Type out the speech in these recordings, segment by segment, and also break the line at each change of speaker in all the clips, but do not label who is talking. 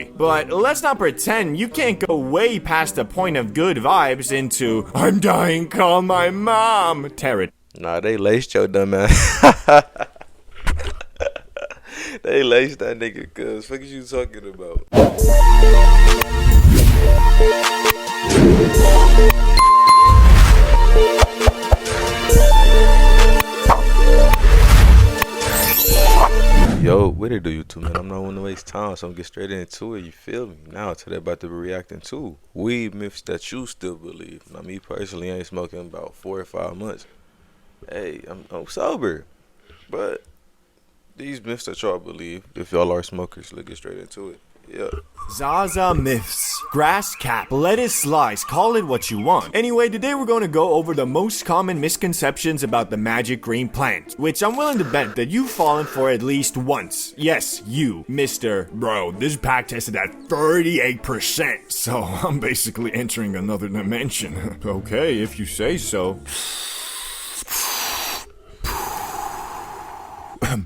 But let's not pretend you can't go way past the point of good vibes into "I'm dying, call my mom" territory.
Nah, they laced your dumb ass. They laced that nigga, cuz. What you talking about? Yo, what it do, YouTube, man? I'm not want to waste time, so I'm get straight into it. You feel me? Now, today about to be reacting to weed myths that you still believe. Now, me personally, I ain't smoking about 4 or 5 months. Hey, I'm sober, but these myths that y'all believe, if y'all are smokers, let's get straight into it. Yeah.
Zaza myths. Grass cap, lettuce slice, call it what you want. Anyway, today we're going to go over the most common misconceptions about the magic green plant, which I'm willing to bet that you've fallen for at least once. Yes, you, Mr. Bro, this pack tested at 38%, so I'm basically entering another dimension. Okay, if you say so.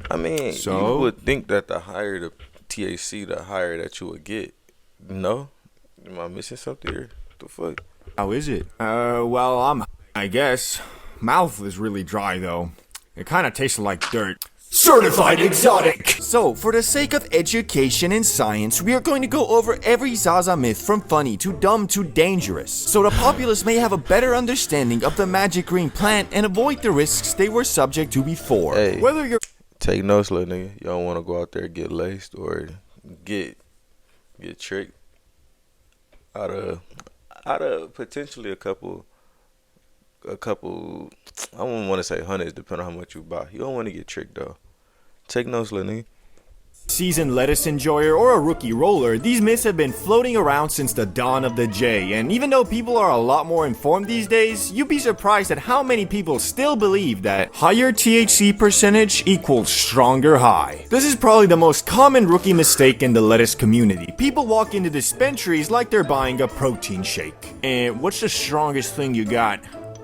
I mean,
So?
you would think that the higher the THC, the higher that you would get. No? Am I missing something here? The fuck?
How is it? Well, I guess. Mouth is really dry, though. It kind of tastes like dirt. Certified exotic! So, for the sake of education and science, we are going to go over every Zaza myth from funny to dumb to dangerous, so the populace may have a better understanding of the magic green plant and avoid the risks they were subject to before.
Hey.
Whether you're
Take notes, little nigga. You don't want to go out there and get laced or get tricked out of potentially a couple. I don't want to say hundreds, depending on how much you buy. You don't want to get tricked though. Take notes, little nigga.
seasoned lettuce enjoyer or a rookie roller, these myths have been floating around since the dawn of the J, and even though people are a lot more informed these days, you'd be surprised at how many people still believe that higher THC percentage equals stronger high. This is probably the most common rookie mistake in the lettuce community. People walk into dispensaries like they're buying a protein shake. And what's the strongest thing you got?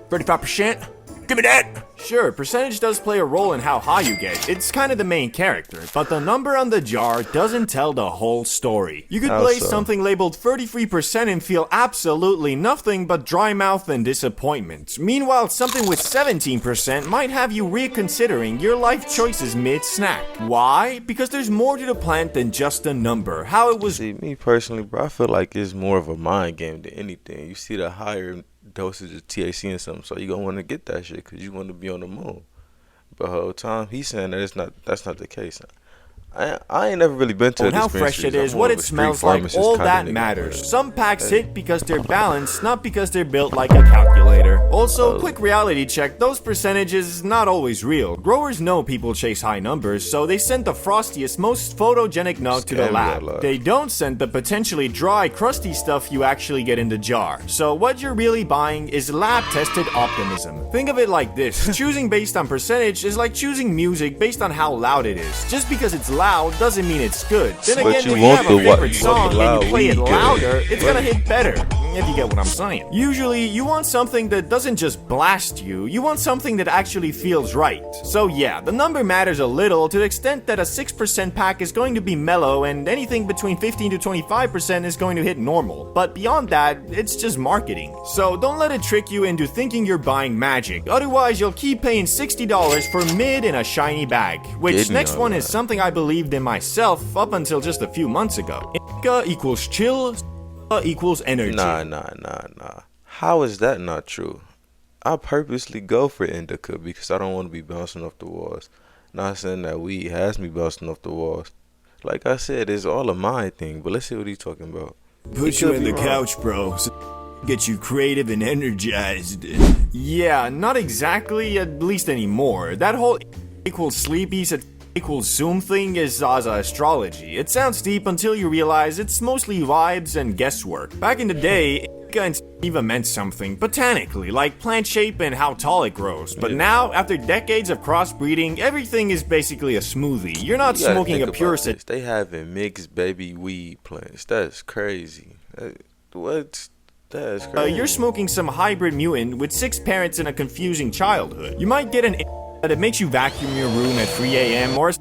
35%? Give me that! Sure, percentage does play a role in how high you get. It's kind of the main character, but the number on the jar doesn't tell the whole story. You could place something labeled 33% and feel absolutely nothing but dry mouth and disappointment. Meanwhile, something with 17% might have you reconsidering your life choices mid-snack. Why? Because there's more to the plant than just a number. How it was.
See, me personally, bro, I feel like it's more of a mind game than anything. You see the higher dosage of THC and something, so you gonna want to get that shit because you want to be on the moon. But the whole time he's saying that that's not the case. I ain't never really been to a
how
dispensary.
fresh it is, what it smells like, all that matters. Some packs hit because they're balanced, not because they're built like a calculator. Also, quick reality check, those percentages is not always real. Growers know people chase high numbers, so they send the frostiest, most photogenic nug to the lab. They don't send the potentially dry, crusty stuff you actually get in the jar. So what you're really buying is lab-tested optimism. Think of it like this, choosing based on percentage is like choosing music based on how loud it is. Just because it's loud doesn't mean it's good. Then again, if you have a favorite song and you play it louder, it's gonna hit better, if you get what I'm saying. Usually, you want something that doesn't just blast you, you want something that actually feels right. So yeah, the number matters a little to the extent that a 6% pack is going to be mellow and anything between 15 to 25% is going to hit normal. But beyond that, it's just marketing. So don't let it trick you into thinking you're buying magic, otherwise you'll keep paying $60 for mid in a shiny bag. Which next one is something I believed in myself up until just a few months ago. Indica equals chill, equals energy.
Nah. How is that not true? I purposely go for indica because I don't want to be bouncing off the walls. Not saying that weed has me bouncing off the walls. Like I said, it's all a mind thing, but let's see what he's talking about.
Put you in the couch, bro. So get you creative and energized. Yeah, not exactly, at least anymore. That whole equals sleepies equals Zoom thing is Zaza astrology. It sounds deep until you realize it's mostly vibes and guesswork. Back in the day, Indica and sativa meant something botanically, like plant shape and how tall it grows. But now, after decades of crossbreeding, everything is basically a smoothie. You're not smoking a pure set.
They having mixed baby weed plants. That's crazy. What? That's crazy.
You're smoking some hybrid mutant with 6 parents and a confusing childhood. You might get an that makes you vacuum your room at 3 a.m. or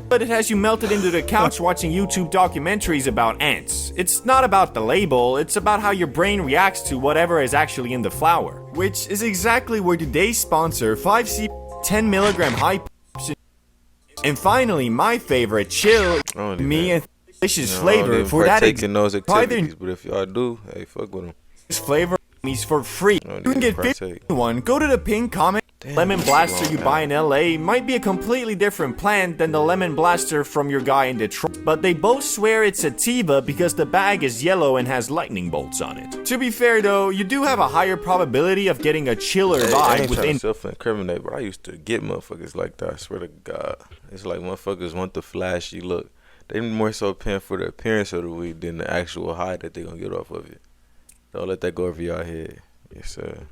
but it has you melted into the couch watching YouTube documentaries about ants. It's not about the label, it's about how your brain reacts to whatever is actually in the flour. Which is exactly where today's sponsor, 5C 10 milligram high. And finally, my favorite, chill, me and delicious flavor for that
taking those activities, but if y'all do, hey, fuck with them.
Flavor is for free. You can get 51. Go to the pin comment. Lemon Blaster you buy in LA might be a completely different plant than the Lemon Blaster from your guy in Detroit, but they both swear it's sativa because the bag is yellow and has lightning bolts on it. To be fair though, you do have a higher probability of getting a chiller vibe within
self-incriminate, but I used to get motherfuckers like that, I swear to God. It's like motherfuckers want the flashy look. They more so paying for the appearance of the weed than the actual high that they gonna get off of it. Don't let that go over your head. Yes, sir.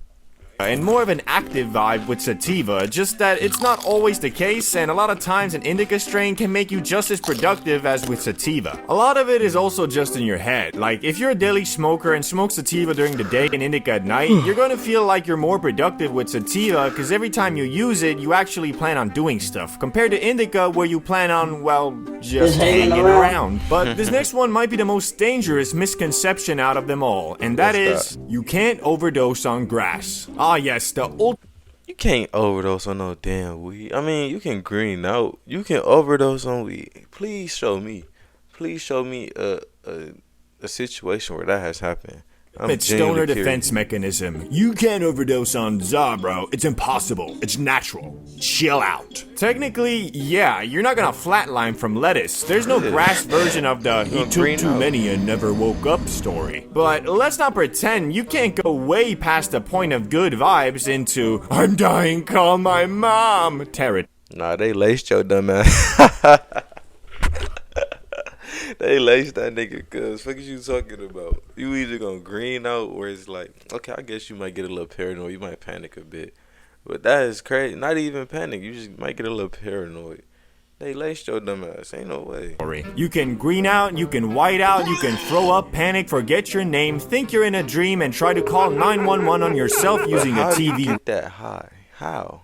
And more of an active vibe with sativa, just that it's not always the case, and a lot of times an indica strain can make you just as productive as with sativa. A lot of it is also just in your head. Like, if you're a daily smoker and smoke sativa during the day and indica at night, you're gonna feel like you're more productive with sativa, because every time you use it, you actually plan on doing stuff, compared to indica where you plan on, well, just hanging around. But this next one might be the most dangerous misconception out of them all, and that is, you can't overdose on grass. Ah yes,
you can't overdose on no damn weed. I mean, you can green out. You can overdose on weed. Please show me. Please show me a situation where that has happened.
It's stoner defense mechanism. You can't overdose on za, bro. It's impossible. It's natural. Chill out. Technically, yeah, you're not gonna flatline from lettuce. There's no grass version of the he took too many and never woke up story. But let's not pretend you can't go way past the point of good vibes into I'm dying, call my mom territory.
Nah, they laced your dumb ass. They laced that nigga, cuz what is you talking about? You either gonna green out or it's like, okay, I guess you might get a little paranoid, you might panic a bit. But that is crazy. Not even panic, you just might get a little paranoid. They laced your dumb ass, ain't no way.
You can green out, you can white out, you can throw up, panic, forget your name, think you're in a dream, and try to call 911 on yourself using a TV.
How do you get that high? How?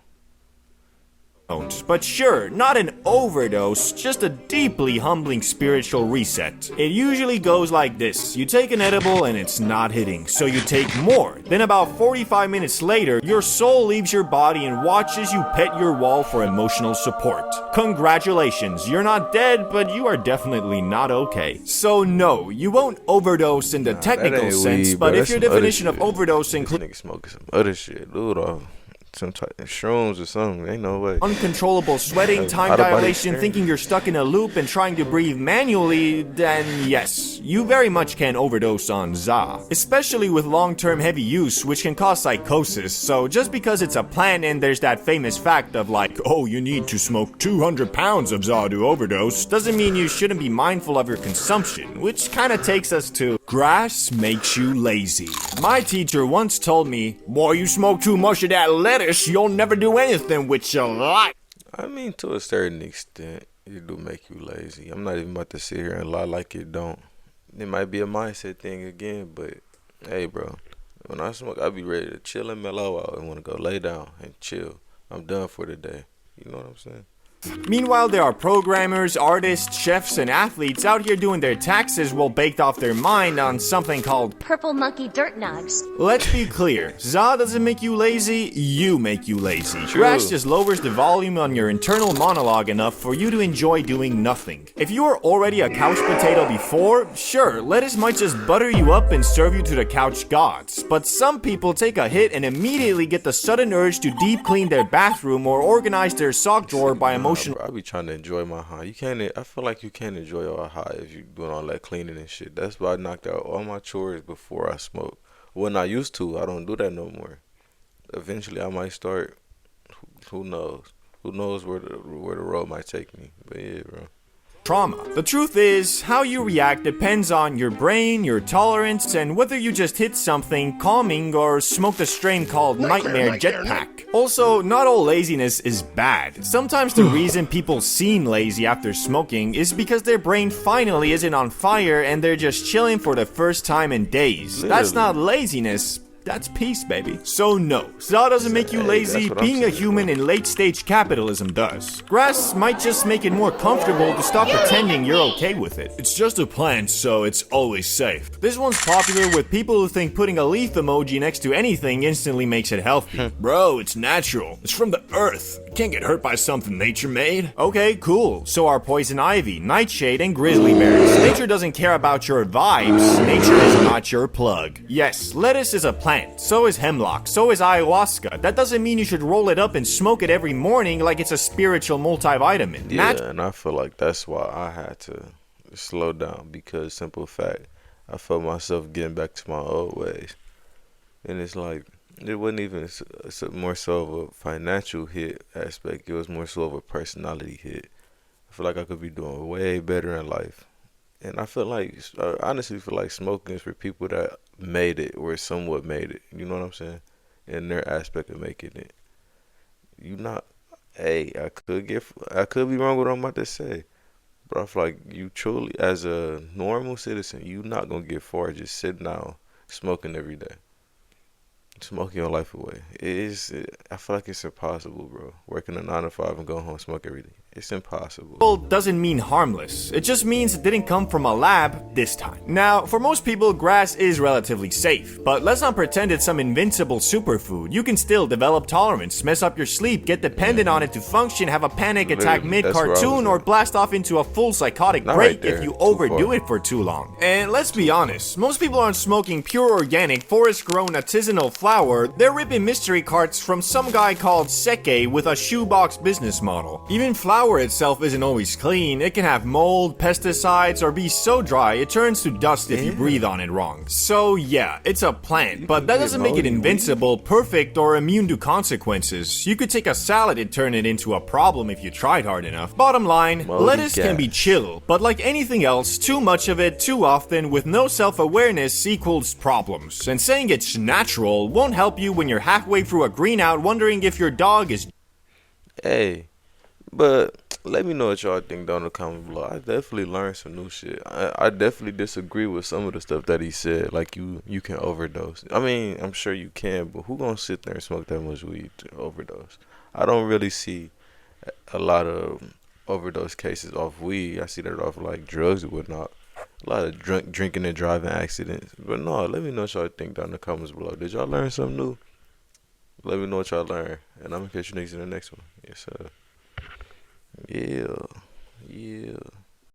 But sure, not an overdose, just a deeply humbling spiritual reset. It usually goes like this. You take an edible and it's not hitting, so you take more. Then about 45 minutes later, your soul leaves your body and watches you pet your wall for emotional support. Congratulations, you're not dead, but you are definitely not okay. So no, you won't overdose in the technical sense, weed, but if your definition of overdose includes
nigga smoking some other shit, dude, some type of shrooms or something, ain't no way.
Uncontrollable sweating, time dilation, thinking you're stuck in a loop and trying to breathe manually, then yes, you very much can overdose on za. Especially with long-term heavy use, which can cause psychosis, so just because it's a plant and there's that famous fact of like, oh, you need to smoke 200 pounds of za to overdose, doesn't mean you shouldn't be mindful of your consumption, which kinda takes us to grass makes you lazy. My teacher once told me, boy, you smoke too much of that lettuce, you'll never do anything with your life.
I mean, to a certain extent, it do make you lazy. I'm not even about to sit here and lie like it don't. It might be a mindset thing again, but hey, bro, when I smoke, I be ready to chill and mellow out and want to go lay down and chill. I'm done for the day. You know what I'm saying?
Meanwhile, there are programmers, artists, chefs, and athletes out here doing their taxes while baked off their mind on something called
Purple Monkey Dirt Nugs.
Let's be clear, za doesn't make you lazy, you make you lazy. Grass just lowers the volume on your internal monologue enough for you to enjoy doing nothing. If you were already a couch potato before, sure, lettuce might just butter you up and serve you to the couch gods. But some people take a hit and immediately get the sudden urge to deep clean their bathroom or organize their sock drawer by emotion.
I be trying to enjoy my high. You can't. I feel like you can't enjoy your high if you doing all that cleaning and shit. That's why I knocked out all my chores before I smoke. When I used to, I don't do that no more. Eventually, I might start. Who knows? Who knows where the road might take me? But yeah, bro.
Trauma. The truth is, how you react depends on your brain, your tolerance, and whether you just hit something calming or smoked a strain called Nightmare Jetpack. Also, not all laziness is bad. Sometimes the reason people seem lazy after smoking is because their brain finally isn't on fire and they're just chilling for the first time in days. That's not laziness. that's peace, baby. So no, straw doesn't make you lazy. Being a human in late-stage capitalism does. Grass might just make it more comfortable to stop pretending you're okay with it. It's just a plant, so it's always safe. This one's popular with people who think putting a leaf emoji next to anything instantly makes it healthy. Bro, it's natural. It's from the earth. You can't get hurt by something nature made. Okay, cool. So are poison ivy, nightshade, and grizzly bears. Nature doesn't care about your vibes. Nature is not your plug. Yes, lettuce is a plant. So is hemlock. So is ayahuasca. That doesn't mean you should roll it up and smoke it every morning like it's a spiritual multivitamin.
Yeah, and I feel like that's why I had to slow down, because simple fact, I felt myself getting back to my old ways. And it's like, it wasn't even more so of a financial hit aspect. It was more so of a personality hit. I feel like I could be doing way better in life. And I honestly feel like smoking is for people that made it or somewhat made it. You know what I'm saying? In their aspect of making it. I could be wrong with what I'm about to say. But I feel like you truly, as a normal citizen, you not going to get far just sitting down smoking every day. Smoking your life away. I feel like it's impossible, bro. Working a 9 to 5 and going home and smoke every day. It's impossible.
Well, doesn't mean harmless. It just means it didn't come from a lab this time. Now, for most people, grass is relatively safe, but let's not pretend it's some invincible superfood. You can still develop tolerance, mess up your sleep, get dependent on it to function, have a panic attack mid-cartoon, or blast off into a full psychotic break if you overdo it for too long. And let's be honest, most people aren't smoking pure organic, forest-grown artisanal flower. They're ripping mystery carts from some guy called Seke with a shoebox business model. Even flower itself isn't always clean. It can have mold, pesticides, or be so dry it turns to dust if you breathe on it wrong. So yeah, it's a plant, but that doesn't make it invincible, perfect, or immune to consequences. You could take a salad and turn it into a problem if you tried hard enough. Bottom line, lettuce can be chill, but like anything else, too much of it too often with no self-awareness equals problems. And saying it's natural won't help you when you're halfway through a green out wondering if your dog is...
Hey, but let me know what y'all think down in the comment below. I definitely learned some new shit. I definitely disagree with some of the stuff that he said. Like you can overdose. I mean, I'm sure you can, but who gonna sit there and smoke that much weed to overdose? I don't really see a lot of overdose cases off weed. I see that off like drugs and whatnot. A lot of drinking and driving accidents. But no, let me know what y'all think down in the comments below. Did y'all learn something new? Let me know what y'all learned. And I'm gonna catch you niggas in the next one. Yes, sir. Yeah.